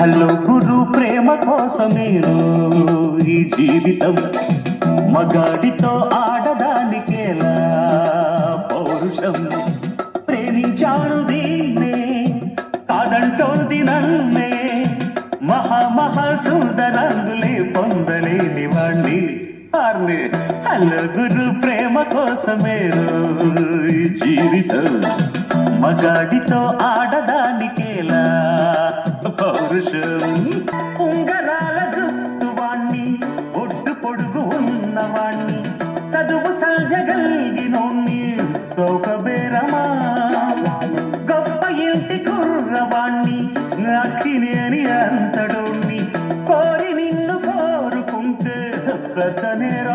hello గురు ప్రేమ కోసమేను ఈ జీవితం మగాడితో ఆడదానికేలా పౌరుషం ప్రేమించాను దీన్నే కాదంటోంది నన్నే మహా సుందరంగులే పొందలేని వాణ్ణి ఆర్ని హలో గురు ప్రేమ కోసమేను ఈ జీవితం మగాడితో ఆడదానికేలా పౌరుషం ఉంగరాల జుట్టు వాణ్ణి ఒడ్డు పొడుగు ఉన్నవాణ్ణి చదువు సల్జగలిగినోణ్ణి సౌకబేరమా గొప్ప ఇంటి కుర్రవాణ్ణి అక్కినేని అంతడోణ్ణి కోరి నిన్ను కోరుకుంటే పెద్ద నేర